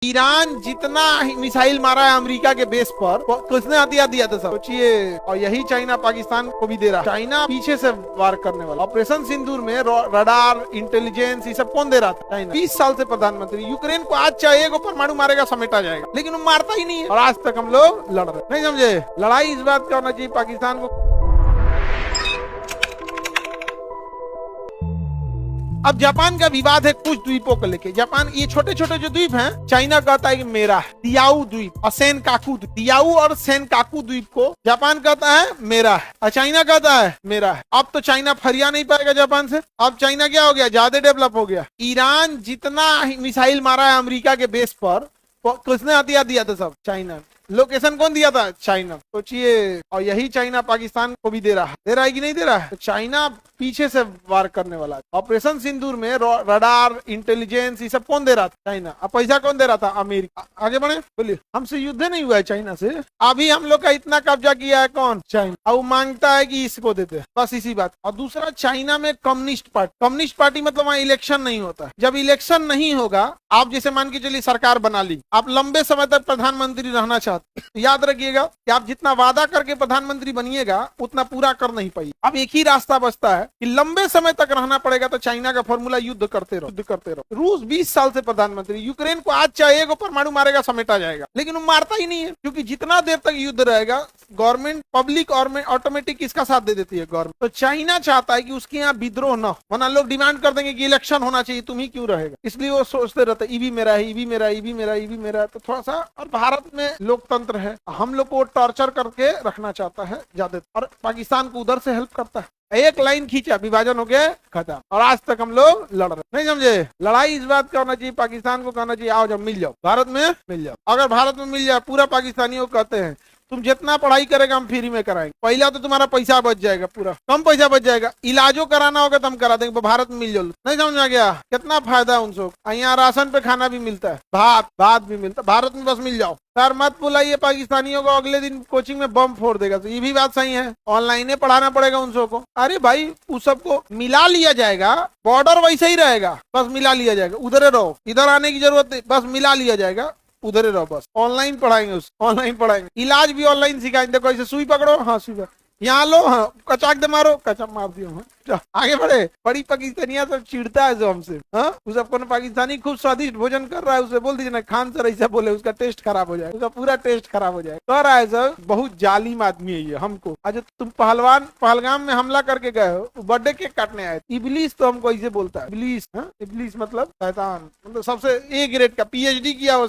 Iran जितना missile मारा है अमेरिका के बेस पर किसने हथियार दिया था सब सोचिए। और यही चाइना पाकिस्तान को भी दे रहा है। चाइना पीछे से वार करने वाला। ऑपरेशन सिंदूर में रडार, इंटेलिजेंस, ये सब कौन दे रहा था? चाइना। 20 साल से प्रधानमंत्री। यूक्रेन को आज चाहिए परमाणु मारेगा, समेटा जाएगा, लेकिन वो मारता ही नहीं है। और आज तक हम लोग लड़ रहे, नहीं समझे। लड़ाई इस बात का होना चाहिए पाकिस्तान को। अब जापान का विवाद है कुछ द्वीपों को लेके। जापान, ये छोटे छोटे जो द्वीप हैं, चाइना कहता है कि मेरा है। दियाऊ द्वीप और सेनकाकू द्वीप, दियाऊ और सेनकाकू द्वीप को जापान कहता है मेरा है और चाइना कहता है मेरा है। अब तो चाइना फरिया नहीं पाएगा जापान से। अब चाइना क्या हो गया? ज्यादा डेवलप हो गया। ईरान जितना मिसाइल मारा है अमेरिका के बेस पर, किसने हथियार दिया था सब? चाइना। लोकेशन कौन दिया था? चाइना। सोचिए। और यही चाइना पाकिस्तान को भी दे रहा है कि नहीं दे रहा है? तो चाइना पीछे से वार करने वाला है। ऑपरेशन सिंदूर में रडार, इंटेलिजेंस, ये सब कौन दे रहा था? चाइना। अब पैसा कौन दे रहा था? अमेरिका। आगे बढ़े, बोलिए। हमसे युद्ध नहीं हुआ है चाइना से। अभी हम लोग का इतना कब्जा किया है कौन? चाइना। अब वो मांगता है कि इसको देते, बस इसी बात। और दूसरा, चाइना में कम्युनिस्ट पार्टी मतलब वहाँ इलेक्शन नहीं होता है। जब इलेक्शन नहीं होगा, आप जैसे मान के चलिए सरकार बना ली, आप लंबे समय तक प्रधानमंत्री रहना चाहते, याद रखिएगा कि आप जितना वादा करके प्रधानमंत्री बनिएगा उतना पूरा कर नहीं पाई। अब एक ही रास्ता बचता है कि लंबे समय तक रहना पड़ेगा। तो चाइना का फॉर्मूला युद्ध करते रहो। रूस 20 साल से प्रधानमंत्री। यूक्रेन को आज चाहिए परमाणु मारेगा, समेटा जाएगा, लेकिन वो मारता ही नहीं है। क्योंकि जितना देर तक युद्ध रहेगा, गवर्नमेंट, पब्लिक ऑटोमेटिक इसका साथ दे देती है गवर्नमेंट। तो चाइना चाहता है कि उसके यहाँ विद्रोह न हो, वरना लोग डिमांड कर देंगे कि इलेक्शन होना चाहिए, तुम ही क्यों रहेगा। इसलिए वो सोचते रहते ये भी मेरा है, ये भी मेरा है, ये भी मेरा है, ये भी मेरा है। तो थोड़ा सा, और भारत में लोकतंत्र है, हम लोग को टॉर्चर करके रखना चाहता है ज्यादा, और पाकिस्तान को उधर से हेल्प करता है। एक लाइन खींचा, विभाजन हो गया, खत्म। और आज तक हम लोग लड़ रहे, नहीं समझे। लड़ाई इस बात का होना चाहिए, पाकिस्तान को कहना चाहिए आओ, जब मिल जाओ भारत में, मिल जाओ। अगर भारत में मिल जाए, पूरा पाकिस्तानियों को कहते हैं तुम जितना पढ़ाई करेगा हम फ्री में कराएंगे। पहला तो तुम्हारा पैसा बच जाएगा, पूरा कम पैसा बच जाएगा। इलाजो कराना होगा तो हम करा देंगे, भारत में मिल जाओ। नहीं समझ में आ गया? कितना फायदा है उनसे। यहाँ राशन पे खाना भी मिलता है, भात भी मिलता है। भारत में बस मिल जाओ। सर मत बुलाइए पाकिस्तानियों को, अगले दिन कोचिंग में बम फोड़ देगा। तो ये भी बात सही है, ऑनलाइन पढ़ाना पड़ेगा उन सबको। अरे भाई, उस सबको मिला लिया जाएगा, बॉर्डर वैसे ही रहेगा, बस मिला लिया जाएगा। उधर रहो, इधर आने की जरूरत नहीं, बस मिला लिया जाएगा, उधर ही रहो। बस ऑनलाइन पढ़ाएंगे, ऑनलाइन पढ़ाएंगे। इलाज भी ऑनलाइन सिखाएंगे। देखो ऐसे सुई पकड़ो, हाँ सुई यहाँ लो, हाँ कचाक दे मारो, कचा मार दियो। हाँ आगे बढ़े। बड़ी पाकिस्तानिया सब चिढ़ता है जो हमसे। हाँ, उस सबको पाकिस्तानी खूब स्वादिष्ट भोजन कर रहा है, उसे बोल दीजिए ना खान सर ऐसा बोले, उसका टेस्ट खराब हो जाए, उसका पूरा टेस्ट खराब हो जाए। कह रहा है सर, बहुत जालिम आदमी है ये हमको। आज तुम पहलगाम में हमला करके गए हो, बर्थडे केक काटने आए। इबलीस तो हमको ऐसे बोलता है, इबलीस। हाँ, इबलीस मतलब शैतान, मतलब सबसे ए ग्रेड का, PhD किया हो